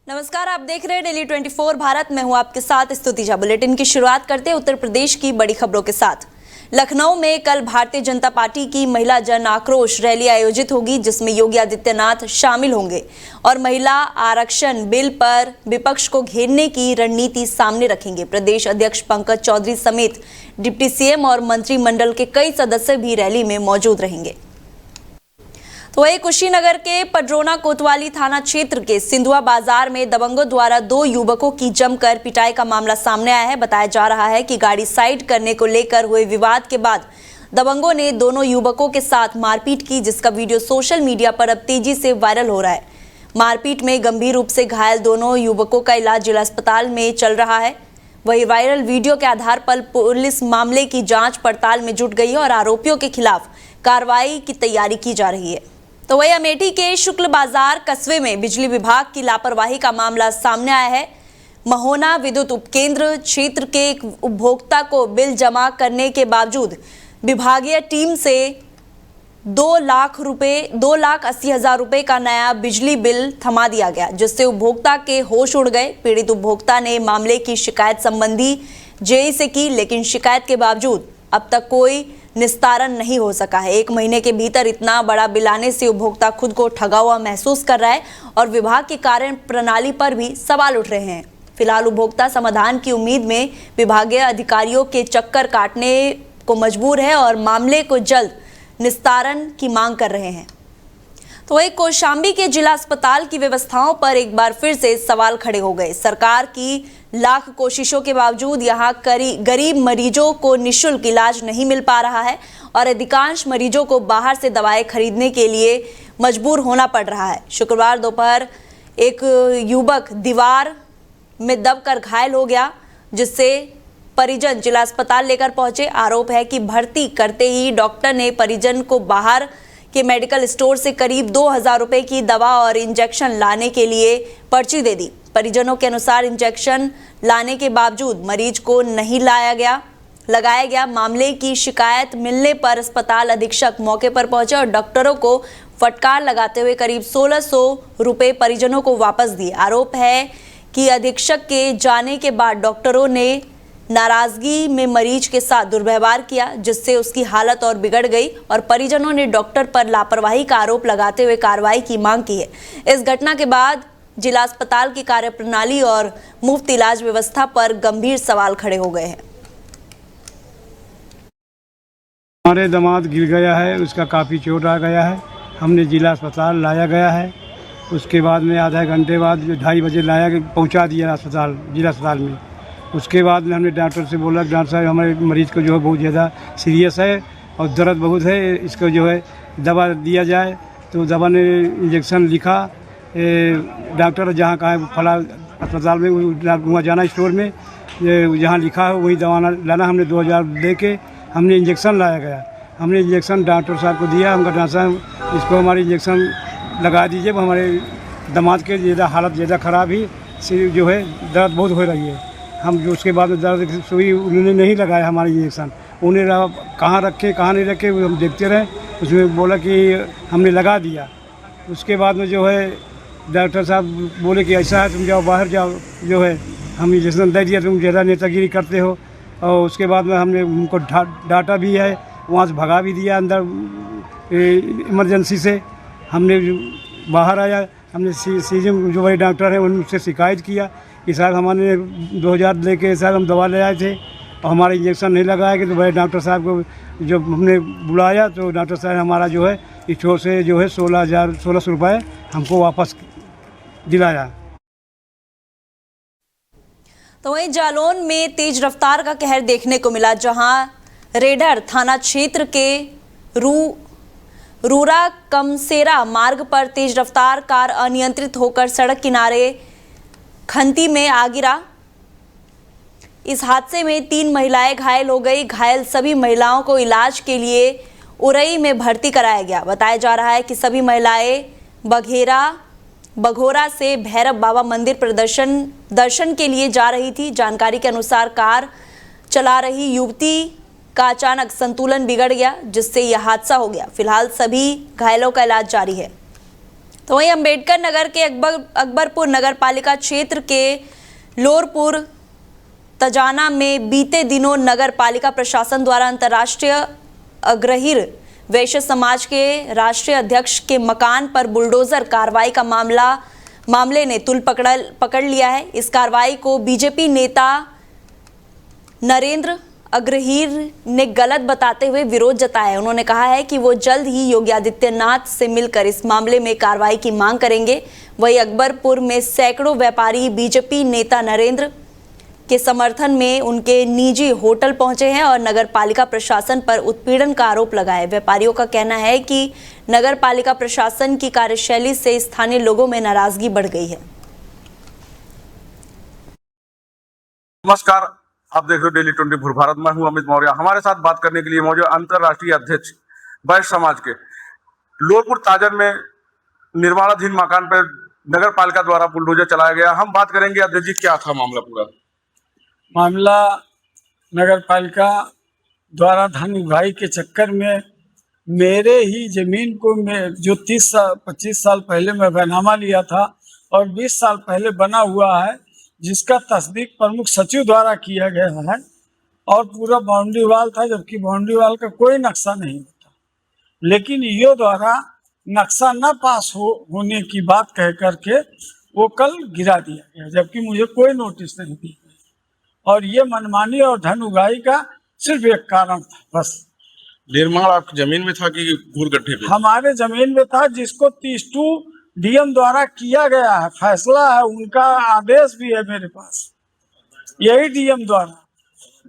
नमस्कार, आप देख रहे हैं डेली 24 भारत। मैं हूं आपके साथ स्तुतिजा। बुलेटिन की शुरुआत करते हैं उत्तर प्रदेश की बड़ी खबरों के साथ। लखनऊ में कल भारतीय जनता पार्टी की महिला जन आक्रोश रैली आयोजित होगी, जिसमें योगी आदित्यनाथ शामिल होंगे और महिला आरक्षण बिल पर विपक्ष को घेरने की रणनीति सामने रखेंगे। प्रदेश अध्यक्ष पंकज चौधरी समेत डिप्टी सीएम और मंत्रिमंडल के कई सदस्य भी रैली में मौजूद रहेंगे। तो वही कुशीनगर के पडरौना कोतवाली थाना क्षेत्र के सिंधुआ बाजार में दबंगों द्वारा 2 युवकों की जमकर पिटाई का मामला सामने आया है। बताया जा रहा है कि गाड़ी साइड करने को लेकर हुए विवाद के बाद दबंगों ने दोनों युवकों के साथ मारपीट की, जिसका वीडियो सोशल मीडिया पर अब तेजी से वायरल हो रहा है। मारपीट में गंभीर रूप से घायल दोनों युवकों का इलाज जिला अस्पताल में चल रहा है। वही वायरल वीडियो के आधार पर पुलिस मामले की जांच पड़ताल में जुट गई है और आरोपियों के खिलाफ कार्रवाई की तैयारी की जा रही है। तो वही अमेठी के शुक्ल बाजार कस्बे में बिजली विभाग की लापरवाही का मामला सामने आया है। महोना विद्युत उपकेंद्र क्षेत्र के एक उपभोक्ता को बिल जमा करने के बावजूद विभागीय टीम से 2,80,000 रुपए का नया बिजली बिल थमा दिया गया, जिससे उपभोक्ता के होश उड़ गए। पीड़ित उपभोक्ता ने मामले की शिकायत संबंधी जेई से की, लेकिन शिकायत के बावजूद अब तक कोई निस्तारण नहीं हो सका है। 1 महीने के भीतर इतना बड़ा बिल आने से उपभोक्ता खुद को ठगा हुआ महसूस कर रहा है और विभाग की कार्य प्रणाली पर भी सवाल उठ रहे हैं। फिलहाल उपभोक्ता समाधान की उम्मीद में विभागीय अधिकारियों के चक्कर काटने को मजबूर है और मामले को जल्द निस्तारण की मांग कर रहे हैं। तो वही कौशाम्बी के जिला अस्पताल की व्यवस्थाओं पर एक बार फिर से सवाल खड़े हो गए। सरकार की लाख कोशिशों के बावजूद यहाँ गरीब मरीजों को निःशुल्क इलाज नहीं मिल पा रहा है और अधिकांश मरीजों को बाहर से दवाएं खरीदने के लिए मजबूर होना पड़ रहा है। शुक्रवार दोपहर एक युवक दीवार में दबकर घायल हो गया, जिससे परिजन जिला अस्पताल लेकर पहुंचे। आरोप है कि भर्ती करते ही डॉक्टर ने परिजन को बाहर के मेडिकल स्टोर से करीब 2,000 रुपए की दवा और इंजेक्शन लाने के लिए पर्ची दे दी। परिजनों के अनुसार इंजेक्शन लाने के बावजूद मरीज को नहीं लगाया गया। मामले की शिकायत मिलने पर अस्पताल अधीक्षक मौके पर पहुंचे और डॉक्टरों को फटकार लगाते हुए करीब 1,600 रुपए परिजनों को वापस दिए। आरोप है कि अधीक्षक के जाने के बाद डॉक्टरों ने नाराजगी में मरीज के साथ दुर्व्यवहार किया, जिससे उसकी हालत और बिगड़ गई और परिजनों ने डॉक्टर पर लापरवाही का आरोप लगाते हुए कार्रवाई की मांग की है। इस घटना के बाद जिला अस्पताल की कार्यप्रणाली और मुफ्त इलाज व्यवस्था पर गंभीर सवाल खड़े हो गए हैं। हमारे दामाद गिर गया है, उसका काफ़ी चोट आ गया है। हमने जिला अस्पताल लाया गया है। उसके बाद में आधा घंटे बाद 2:30 बजे पहुंचा दिया जिला अस्पताल में। उसके बाद में हमने डॉक्टर से बोला, डॉक्टर साहब हमारे मरीज़ को जो है बहुत ज़्यादा सीरियस है और दर्द बहुत है, इसको जो है दवा दिया जाए। तो दवा ने इंजेक्शन लिखा। डॉक्टर जहाँ कहा है फला अस्पताल में वहाँ जाना स्टोर में, जहाँ लिखा है वही दवा लाना। हमने 2,000 दे के हमने इंजेक्शन लाया गया। हमने इंजेक्शन डॉक्टर साहब को दिया। हमका डॉक्टर साहब इसको हमारी इंजेक्शन लगा दीजिए। हमारे दामाद के ज़्यादा हालत ज़्यादा ख़राब ही, सिर जो है दर्द बहुत हो रही है। हम जो उसके बाद में दर्द सुई उन्होंने नहीं लगाया हमारे इंजेक्शन। उन्हें कहाँ रखे कहाँ नहीं रखे वो हम देखते रहे। उसमें बोला कि हमने लगा दिया। उसके बाद में जो है डॉक्टर साहब बोले कि ऐसा है, तुम जाओ बाहर जाओ, जो है हम इंजेक्शन दे दिया, तुम ज़्यादा नेतागिरी करते हो। और उसके बाद में हमने उनको डांटा भी है, वहाँ से भगा भी दिया अंदर इमरजेंसी से। हमने बाहर आया, हमने सीएम जो बड़े डॉक्टर हैं उनसे शिकायत किया कि साहब हमारे 2,000 लेके साहब हम दवा ले आए थे और हमारा इंजेक्शन नहीं लगाया कि। तो बड़े डॉक्टर साहब को जब हमने बुलाया तो डॉक्टर साहब हमारा जो है स्टोर से जो है 1,600 रुपये हमको वापस दिलाया। तो वहीं जालौन में तेज रफ्तार का कहर देखने को मिला, जहां रेडर थाना क्षेत्र के रूरा कमसेरा मार्ग पर तेज रफ्तार कार अनियंत्रित होकर सड़क किनारे खंती में आ गिरा। इस हादसे में 3 महिलाएं घायल हो गई। घायल सभी महिलाओं को इलाज के लिए उरई में भर्ती कराया गया। बताया जा रहा है कि सभी महिलाएं बघोरा से भैरव बाबा मंदिर दर्शन के लिए जा रही थी। जानकारी के अनुसार कार चला रही युवती का अचानक संतुलन बिगड़ गया, जिससे यह हादसा हो गया। फिलहाल सभी घायलों का इलाज जारी है। तो वहीं अंबेडकर नगर के अकबरपुर नगर पालिका क्षेत्र के लोरपुर तजाना में बीते दिनों नगर पालिका प्रशासन द्वारा अंतर्राष्ट्रीय अग्रहिर वैश्य समाज के राष्ट्रीय अध्यक्ष के मकान पर बुलडोजर कार्रवाई का मामले ने तुल पकड़ लिया है। इस कार्रवाई को बीजेपी नेता नरेंद्र अग्रहिर ने गलत बताते हुए विरोध जताया। उन्होंने कहा है कि वो जल्द ही योगी आदित्यनाथ से मिलकर इस मामले में कार्रवाई की मांग करेंगे। वहीं अकबरपुर में सैकड़ों व्यापारी बीजेपी नेता नरेंद्र के समर्थन में उनके निजी होटल पहुंचे हैं और नगर पालिका प्रशासन पर उत्पीड़न का आरोप लगाए। व्यापारियों का कहना है कि नगर पालिका प्रशासन की कार्यशैली से स्थानीय लोगों में नाराजगी बढ़ गई है। नमस्कार, आप देख रहे हो डेली 24 भारत। मैं हूं अमित मौर्य। हमारे साथ बात करने के लिए मौजूद अंतर्राष्ट्रीय अध्यक्ष वैश्य समाज के लोरपुर ताजन में निर्माणाधीन मकान पर नगर पालिका द्वारा बुलडोजर चलाया गया। हम बात करेंगे अध्यक्ष जी, क्या था मामला पूरा? मामला नगर पालिका द्वारा धन उगाही के चक्कर में मेरे ही जमीन को जो 25 साल पहले मैं बैनामा लिया था और 20 साल पहले बना हुआ है, जिसका तस्दीक प्रमुख सचिव द्वारा किया गया है और पूरा बाउंड्री वाल था, जबकि बाउंड्री वाल का कोई नक्शा नहीं होता। लेकिन ईओ द्वारा नक्शा न पास होने की बात कह करके वो कल गिरा दिया गया, जबकि मुझे कोई नोटिस नहीं दी गई। और ये मनमानी और धन उगाही का सिर्फ एक कारण था बस। निर्माण आपकी जमीन में था कि घूर गड्ढे पे? हमारे जमीन में था, जिसको 32 डीएम द्वारा किया गया है, फैसला है, उनका आदेश भी है मेरे पास। यही डीएम द्वारा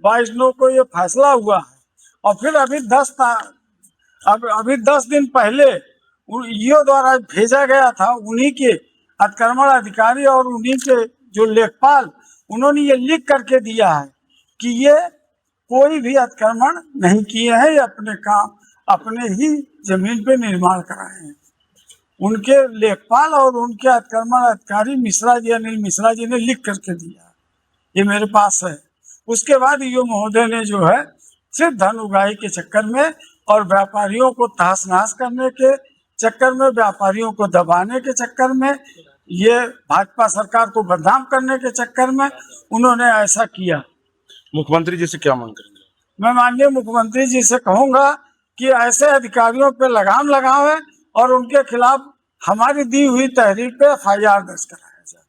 22/9 को ये फैसला हुआ है। और फिर अभी 10 दिन पहले ईओ द्वारा भेजा गया था, उन्हीं के अतिक्रमण अधिकारी और उन्हीं के जो लेखपाल, उन्होंने ये लिख करके दिया है कि ये कोई भी अतिक्रमण नहीं किए हैं, ये अपने काम अपने ही जमीन पे निर्माण कराए हैं। उनके लेखपाल और उनके अतिक्रमण अधिकारी मिश्रा जी, अनिल मिश्रा जी ने लिख करके दिया, ये मेरे पास है। उसके बाद ईओ महोदय ने जो है सिर्फ धन उगाही के चक्कर में और व्यापारियों को तहस नहस करने के चक्कर में, व्यापारियों को दबाने के चक्कर में, ये भाजपा सरकार को बदनाम करने के चक्कर में उन्होंने ऐसा किया। मुख्यमंत्री जी से क्या मांग करेंगे? मैं माननीय मुख्यमंत्री जी से कहूंगा कि ऐसे अधिकारियों पे लगाम लगावे और उनके खिलाफ हमारी दी हुई तहरीर पे FIR दर्ज कराया जाए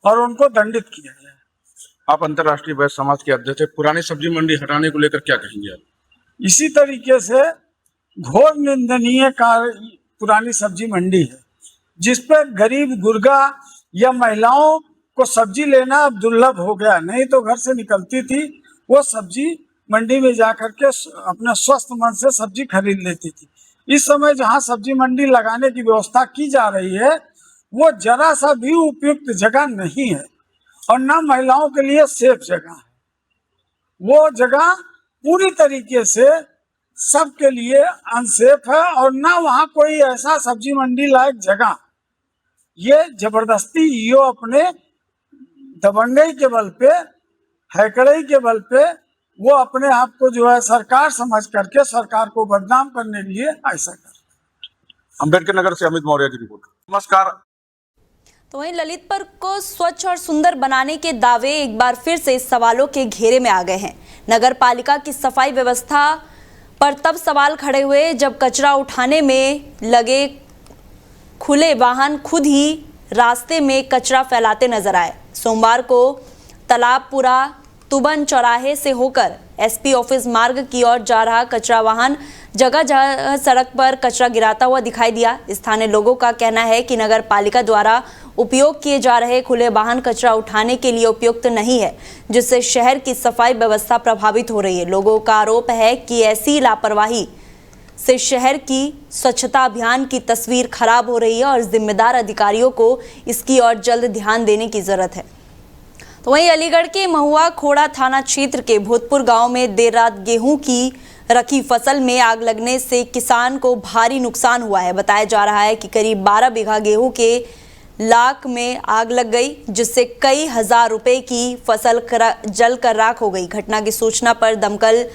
और उनको दंडित किया जाए। आप अंतर्राष्ट्रीय वैश्य समाज के अध्यक्ष हैं, पुरानी सब्जी मंडी हटाने को लेकर क्या कहेंगे आप? इसी तरीके से घोर निंदनीय कार्य पुरानी सब्जी मंडी है, जिसपे गरीब गुर्गा या महिलाओं को सब्जी लेना अब दुर्लभ हो गया। नहीं तो घर से निकलती थी, वो सब्जी मंडी में जाकर के अपने स्वस्थ मन से सब्जी खरीद लेती थी। इस समय जहाँ सब्जी मंडी लगाने की व्यवस्था की जा रही है, वो जरा सा भी उपयुक्त जगह नहीं है और न महिलाओं के लिए सेफ जगह है। वो जगह पूरी तरीके से सबके लिए अनसेफ है और न वहाँ कोई ऐसा सब्जी मंडी लायक जगह। ये जबरदस्ती ईओ अपने दबंगई के बल पे, हैकड़ई के बल पे, वो अपने आप को जो है सरकार समझ करके सरकार को बदनाम करने के लिए ऐसा कर। अंबेडकर नगर से अमित मौर्य की रिपोर्ट। नमस्कार। तो वहीं ललितपुर को स्वच्छ और सुंदर बनाने के दावे एक बार फिर से सवालों के घेरे में आ गए हैं। नगर पालिका की सफाई व्यवस्था पर तब सवाल खड़े हुए जब कचरा उठाने में लगे खुले वाहन खुद ही रास्ते में कचरा फैलाते नजर आए। सोमवार को तालाबपुरा तुबन चौराहे से होकर एसपी ऑफिस मार्ग की ओर जा रहा कचरा वाहन जगह जगह सड़क पर कचरा गिराता हुआ दिखाई दिया। स्थानीय लोगों का कहना है कि नगर पालिका द्वारा उपयोग किए जा रहे खुले वाहन कचरा उठाने के लिए उपयुक्त नहीं है, जिससे शहर की सफाई व्यवस्था प्रभावित हो रही है। लोगों का आरोप है कि ऐसी लापरवाही से शहर की स्वच्छता अभियान की तस्वीर खराब हो रही है और जिम्मेदार अधिकारियों को इसकी ओर जल्द ध्यान देने की जरूरत है। तो वहीं अलीगढ़ के महुआ खोड़ा थाना क्षेत्र के भूतपुर गांव में देर रात गेहूं की रखी फसल में आग लगने से किसान को भारी नुकसान हुआ है। बताया जा रहा है कि करीब 12 बीघा गेहूं के लाख में आग लग गई, जिससे कई हजार रुपए की फसल जलकर राख हो गई। घटना की सूचना पर दमकल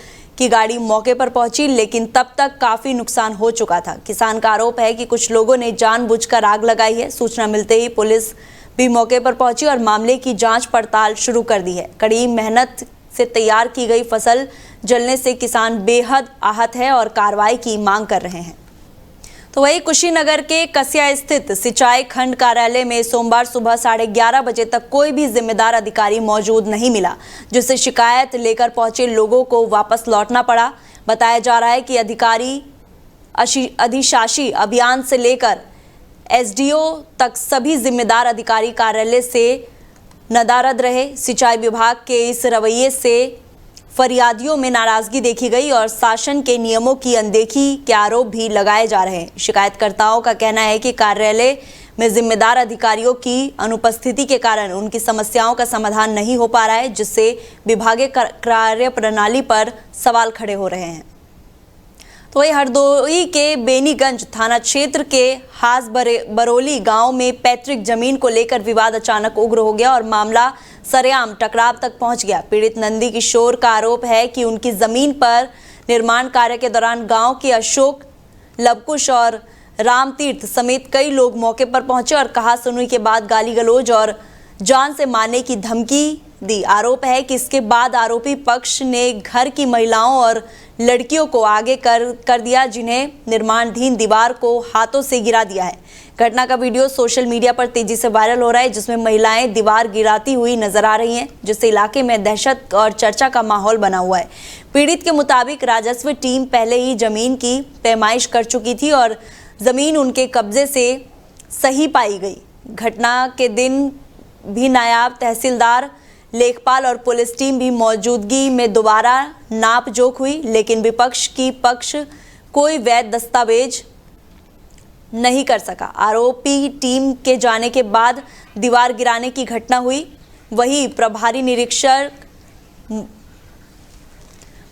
की गाड़ी मौके पर पहुंची, लेकिन तब तक काफी नुकसान हो चुका था। किसान का आरोप है कि कुछ लोगों ने जानबूझकर आग लगाई है। सूचना मिलते ही पुलिस भी मौके पर पहुंची और मामले की जांच पड़ताल शुरू कर दी है। कड़ी मेहनत से तैयार की गई फसल जलने से किसान बेहद आहत है और कार्रवाई की मांग कर रहे हैं। तो वही कुशीनगर के कसिया स्थित सिंचाई खंड कार्यालय में सोमवार सुबह 11:30 बजे तक कोई भी जिम्मेदार अधिकारी मौजूद नहीं मिला, जिससे शिकायत लेकर पहुंचे लोगों को वापस लौटना पड़ा। बताया जा रहा है कि अधिकारी अधिशासी अभियान से लेकर एसडीओ तक सभी जिम्मेदार अधिकारी कार्यालय से नदारद रहे। सिंचाई विभाग के इस रवैये से फरियादियों में नाराजगी देखी गई और शासन के नियमों की अनदेखी के आरोप भी लगाए जा रहे हैं। शिकायतकर्ताओं का कहना है कि कार्यालय में जिम्मेदार अधिकारियों की अनुपस्थिति के कारण उनकी समस्याओं का समाधान नहीं हो पा रहा है, जिससे विभागीय कार्य प्रणाली पर सवाल खड़े हो रहे हैं। तो वही हरदोई के बेनीगंज थाना क्षेत्र के हास बरोली गांव में पैतृक जमीन को लेकर विवाद अचानक उग्र हो गया और मामला सरेआम टकराव तक पहुंच गया। पीड़ित नंदी किशोर का आरोप है कि उनकी जमीन पर निर्माण कार्य के दौरान गांव के अशोक, लवकुश और रामतीर्थ समेत कई लोग मौके पर पहुंचे और कहा सुनी के बाद गाली गलौज और जान से मारने की धमकी दी। आरोप है कि इसके बाद आरोपी पक्ष ने घर की महिलाओं और लड़कियों को आगे कर दिया, जिन्हें निर्माणाधीन दीवार को हाथों से गिरा दिया है। घटना का वीडियो सोशल मीडिया पर तेजी से वायरल हो रहा है, जिसमें महिलाएं दीवार गिराती हुई नजर आ रही हैं, जिससे इलाके में दहशत और चर्चा का माहौल बना हुआ है। पीड़ित के मुताबिक राजस्व टीम पहले ही जमीन की पैमाइश कर चुकी थी और जमीन उनके कब्जे से सही पाई गई। घटना के दिन भी नायब तहसीलदार, लेखपाल और पुलिस टीम भी मौजूदगी में दोबारा नाप जोख हुई, लेकिन विपक्ष की पक्ष कोई वैध दस्तावेज नहीं कर सका। आरोपी टीम के जाने के बाद दीवार गिराने की घटना हुई। वही प्रभारी निरीक्षक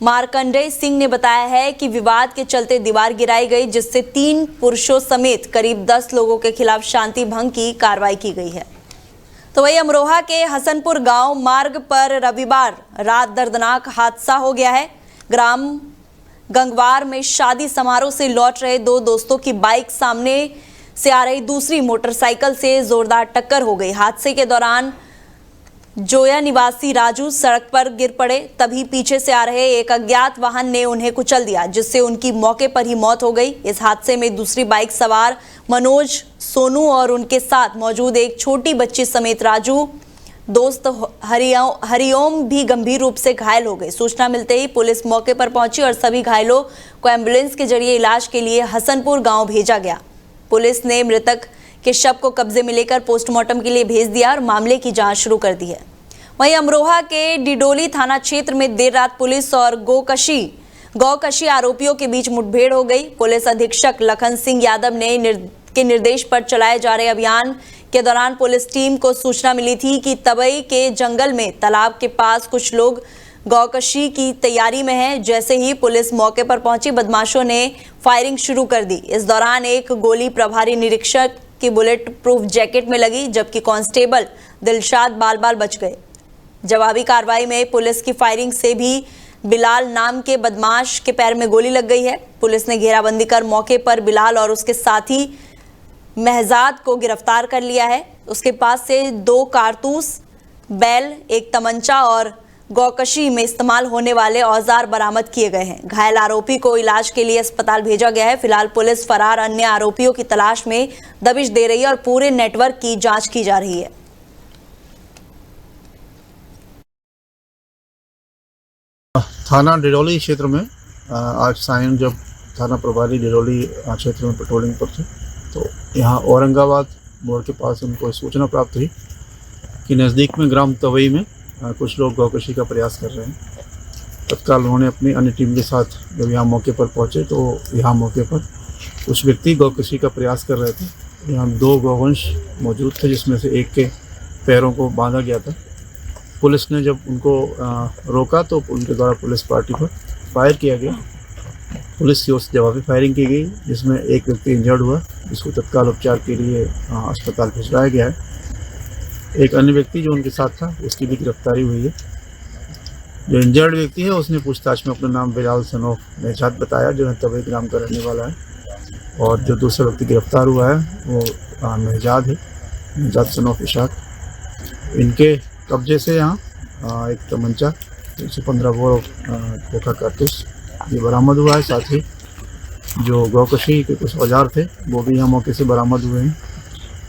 मार्कंडेय सिंह ने बताया है कि विवाद के चलते दीवार गिराई गई, जिससे 3 पुरुषों समेत करीब 10 लोगों के खिलाफ शांति भंग की कार्रवाई की गई है। तो वही अमरोहा के हसनपुर गांव मार्ग पर रविवार रात दर्दनाक हादसा हो गया है। ग्राम गंगवार में शादी समारोह से लौट रहे 2 दोस्तों की बाइक सामने से आ रही दूसरी मोटरसाइकिल से जोरदार टक्कर हो गई। हादसे के दौरान जोया निवासी राजू सड़क पर गिर पड़े, तभी पीछे से आ रहे एक अज्ञात वाहन ने उन्हें कुचल दिया, जिससे उनकी मौके पर ही मौत हो गई। इस हादसे में दूसरी बाइक सवार मनोज, सोनू और उनके साथ मौजूद एक छोटी बच्ची समेत राजू दोस्त हरिओम भी गंभीर रूप से घायल हो गए। सूचना मिलते ही पुलिस मौके पर पहुंची और सभी घायलों को एम्बुलेंस के जरिए इलाज के लिए हसनपुर गांव भेजा गया। पुलिस ने मृतक के शव को कब्जे में लेकर पोस्टमार्टम के लिए भेज दिया और मामले की जांच शुरू कर दी है। वहीं अमरोहा के डिडोली थाना क्षेत्र में देर रात पुलिस और गौकशी आरोपियों के बीच मुठभेड़ हो गई। पुलिस अधीक्षक लखन सिंह यादव के निर्देश पर चलाए जा रहे अभियान के दौरान पुलिस टीम को सूचना मिली थी कि तबई के जंगल में तालाब के पास कुछ लोग गौकशी की तैयारी में हैं। जैसे ही पुलिस मौके पर पहुंची, बदमाशों ने फायरिंग शुरू कर दी। इस दौरान एक गोली प्रभारी निरीक्षक की बुलेट प्रूफ जैकेट में लगी, जबकि कांस्टेबल दिलशाद बाल बच गए। जवाबी कार्रवाई में पुलिस की फायरिंग से भी बिलाल नाम के बदमाश के पैर में गोली लग गई है। पुलिस ने घेराबंदी कर मौके पर बिलाल और उसके साथी महजाद को गिरफ्तार कर लिया है। उसके पास से 2 कारतूस, बैल, एक तमंचा और गौकशी में इस्तेमाल होने वाले औजार बरामद किए गए हैं। घायल आरोपी को इलाज के लिए अस्पताल भेजा गया है। फिलहाल पुलिस फरार अन्य आरोपियों की तलाश में दबिश दे रही है और पूरे नेटवर्क की जांच की जा रही है। थाना डिडोली क्षेत्र में आज सायं जब थाना प्रभारी डिडोली क्षेत्र में पेट्रोलिंग पर थे, तो यहाँ औरंगाबाद मोड़ के पास उनको सूचना प्राप्त हुई कि नज़दीक में ग्राम तवई में कुछ लोग गौकशी का प्रयास कर रहे हैं। तत्काल उन्होंने अपनी अन्य टीम के साथ जब यहाँ मौके पर पहुँचे, तो यहाँ मौके पर कुछ व्यक्ति गौकशी का प्रयास कर रहे थे। यहाँ 2 गौवंश मौजूद थे, जिसमें से एक के पैरों को बांधा गया था। पुलिस ने जब उनको रोका तो उनके द्वारा पुलिस पार्टी पर फायर किया गया। पुलिस की ओर से जवाबी फायरिंग की गई, जिसमें एक व्यक्ति इंजर्ड हुआ, जिसको तत्काल उपचार के लिए अस्पताल भिजवाया गया है। एक अन्य व्यक्ति जो उनके साथ था, उसकी भी गिरफ्तारी हुई है। जो इंजर्ड व्यक्ति है उसने पूछताछ में अपना नाम बिलाल सन ऑफ मेहजाद बताया, जो है तवे ग्राम का रहने वाला है। और जो दूसरा व्यक्ति गिरफ्तार हुआ है वो मेहजाद है, मेहजाद सन ऑफ इशाक। इनके कब्जे से यहाँ एक तमंचा 115 बोर खोखा कारतूस ये बरामद हुआ है। साथ ही जो गौकशी के कुछ औजार थे वो भी यहाँ मौके से बरामद हुए हैं।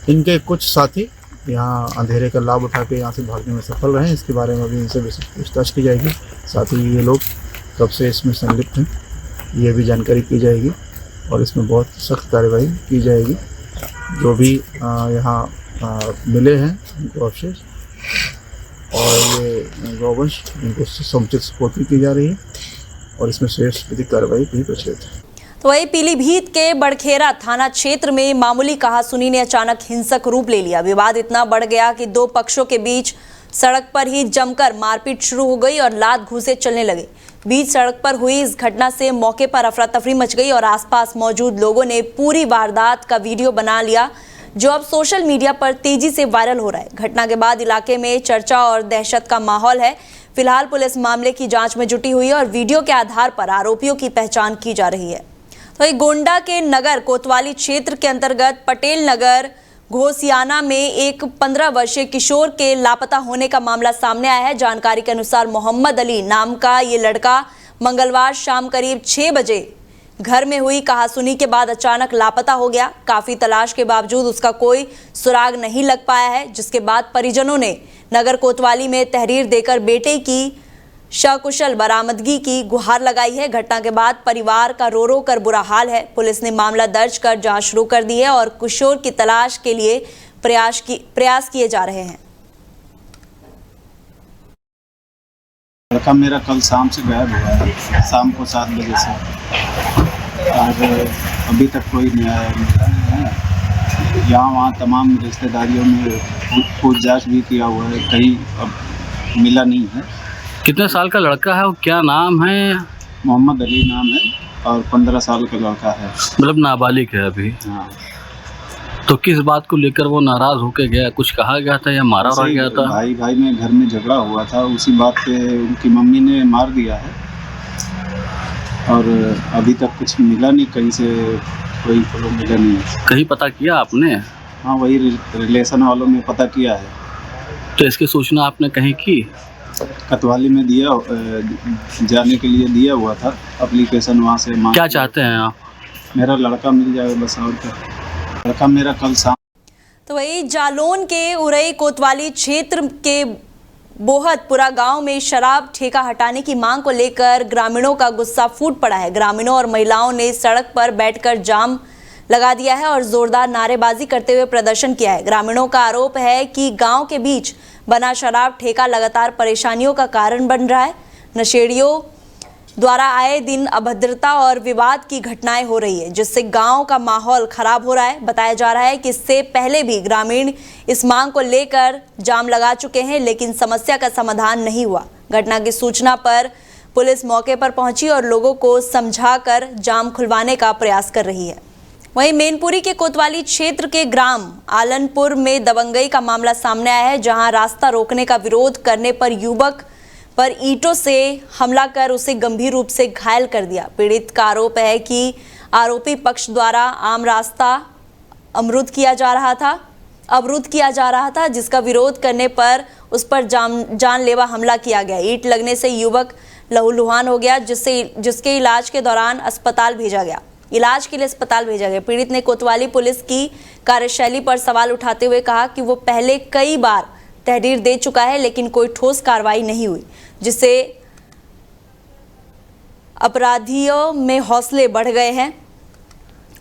इनके कुछ साथी यहाँ अंधेरे का लाभ उठा के यहाँ से भागने में सफल रहे हैं। इसके बारे में भी इनसे विशेष पूछताछ की जाएगी। साथ ही ये लोग कब से इसमें संलिप्त हैं ये भी जानकारी की जाएगी और इसमें बहुत सख्त कार्रवाई की जाएगी। जो भी यहाँ मिले हैं उनको अवशेष और ये गौवंश इनको समुचित सपोर्ट भी की जा रही है और इसमें शेष विधिक कार्रवाई भी प्रचलित है। तो वही पीलीभीत के बड़खेरा थाना क्षेत्र में मामूली कहासुनी ने अचानक हिंसक रूप ले लिया। विवाद इतना बढ़ गया कि दो पक्षों के बीच सड़क पर ही जमकर मारपीट शुरू हो गई और लात घूंसे चलने लगे। बीच सड़क पर हुई इस घटना से मौके पर अफरा तफरी मच गई और आसपास मौजूद लोगों ने पूरी वारदात का वीडियो बना लिया, जो अब सोशल मीडिया पर तेजी से वायरल हो रहा है। घटना के बाद इलाके में चर्चा और दहशत का माहौल है। फिलहाल पुलिस मामले की जांच में जुटी हुई है और वीडियो के आधार पर आरोपियों की पहचान की जा रही है। तो गोंडा के नगर कोतवाली क्षेत्र के अंतर्गत पटेल नगर घोसियाना में एक 15 वर्षीय किशोर के लापता होने का मामला सामने आया है। जानकारी के अनुसार मोहम्मद अली नाम का ये लड़का मंगलवार शाम करीब 6 बजे घर में हुई कहासुनी के बाद अचानक लापता हो गया। काफी तलाश के बावजूद उसका कोई सुराग नहीं लग पाया है, जिसके बाद परिजनों ने नगर कोतवाली में तहरीर देकर बेटे की सकुशल बरामदगी की गुहार लगाई है। घटना के बाद परिवार का रो रो कर बुरा हाल है। पुलिस ने मामला दर्ज कर जांच शुरू कर दी है और किशोर की तलाश के लिए प्रयास किए जा रहे हैं। लड़का मेरा कल शाम से गायब हुआ है, शाम को 7 बजे से, और अभी तक कोई नहीं आया है। यहाँ वहाँ तमाम रिश्तेदारियों में पूछताछ भी किया हुआ है, कहीं अब मिला नहीं है। कितने साल का लड़का है और क्या नाम है? मोहम्मद अली नाम है और 15 साल का लड़का है। मतलब नाबालिग है अभी। हाँ, तो किस बात को लेकर वो नाराज होकर गया? कुछ कहा गया था या मारा ऐसे ही गया था? भाई में घर में झगड़ा हुआ था, उसी बात पे उनकी मम्मी ने मार दिया है और अभी तक कुछ मिला नहीं, कहीं से कोई फॉलो मिला नहीं है। कहीं पता किया आपने? हाँ, वही रिलेशन वालों में पता किया है। तो इसकी सूचना आपने कहीं की? कतवाली में दिया, जाने के लिए दिया हुआ था एप्लीकेशन, वहाँ से क्या चाहते हैं आप? मेरा लड़का मिल जाए बस, और क्या। लड़का मेरा कल शाम। तो वही जालौन के उरई कोतवाली क्षेत्र के बोहतपुरा गांव में शराब ठेका हटाने की मांग को लेकर ग्रामीणों का गुस्सा फूट पड़ा है। ग्रामीणों और महिलाओं ने सड़क पर बैठकर जाम लगा दिया है और जोरदार नारेबाजी करते हुए प्रदर्शन किया है। ग्रामीणों का आरोप है कि गांव के बीच बना शराब ठेका लगातार परेशानियों का कारण बन रहा है। नशेड़ियों द्वारा आए दिन अभद्रता और विवाद की घटनाएं हो रही है, जिससे गांव का माहौल खराब हो रहा है। बताया जा रहा है कि इससे पहले भी ग्रामीण इस मांग को लेकर जाम लगा चुके हैं, लेकिन समस्या का समाधान नहीं हुआ। घटना की सूचना पर पुलिस मौके पर पहुंची और लोगों को समझाकर जाम खुलवाने का प्रयास कर रही है। वहीं मैनपुरी के कोतवाली क्षेत्र के ग्राम आलनपुर में दबंगई का मामला सामने आया है, जहां रास्ता रोकने का विरोध करने पर युवक पर ईंटों से हमला कर उसे गंभीर रूप से घायल कर दिया। पीड़ित का आरोप है कि आरोपी पक्ष द्वारा आम रास्ता अवरुद्ध किया जा रहा था, जिसका विरोध करने पर उस पर जानलेवा हमला किया गया। ईंट लगने से युवक लहूलुहान हो गया, जिसके इलाज के दौरान इलाज के लिए अस्पताल भेजा गया। पीड़ित ने कोतवाली पुलिस की कार्यशैली पर सवाल उठाते हुए कहा कि वो पहले कई बार तहरीर दे चुका है, लेकिन कोई ठोस कार्रवाई नहीं हुई, जिससे अपराधियों में हौसले बढ़ गए हैं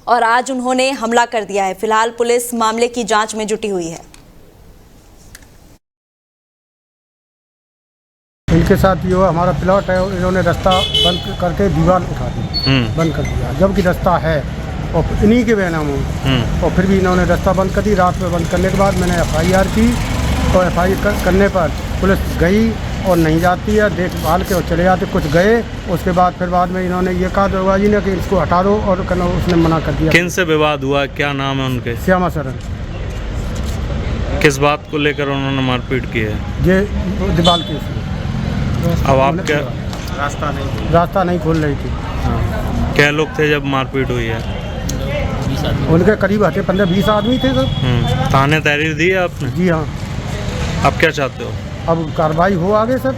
और आज उन्होंने हमला कर दिया है। फिलहाल पुलिस मामले की जांच में जुटी हुई है। इनके साथ जो हमारा प्लॉट है, इन्होंने रास्ता बंद करके दीवार उठा दी, बंद कर दिया, जबकि रास्ता है और इन्हीं के बेनाम और फिर भी इन्होंने रास्ता बंद कर दी। रात में बंद करने के बाद मैंने FIR की, तो FIR करने पर पुलिस गई और नहीं जाती है, देखभाल के और चले जाते। कुछ गए, उसके बाद फिर बाद में इन्होंने ये कहा दरवाजी ने कि इसको हटा दो, और उसने मना कर दिया। किन से विवाद हुआ? क्या नाम है उनके? श्यामा शरण। किस बात को लेकर उन्होंने मारपीट की है? ये दीवार की उसमें अब आप क्या रास्ता नहीं खोल रही थी। क्या लोग थे जब मारपीट हुई है? उनके करीब हटे 15-20 आदमी थे सर। थाने तहरीर दी है आपने? जी हाँ। अब क्या चाहते हो? अब कार्रवाई हो आगे सर।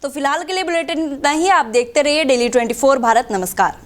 तो फिलहाल के लिए बुलेटिन इतना ही। आप देखते रहिए डेली 24 भारत। नमस्कार।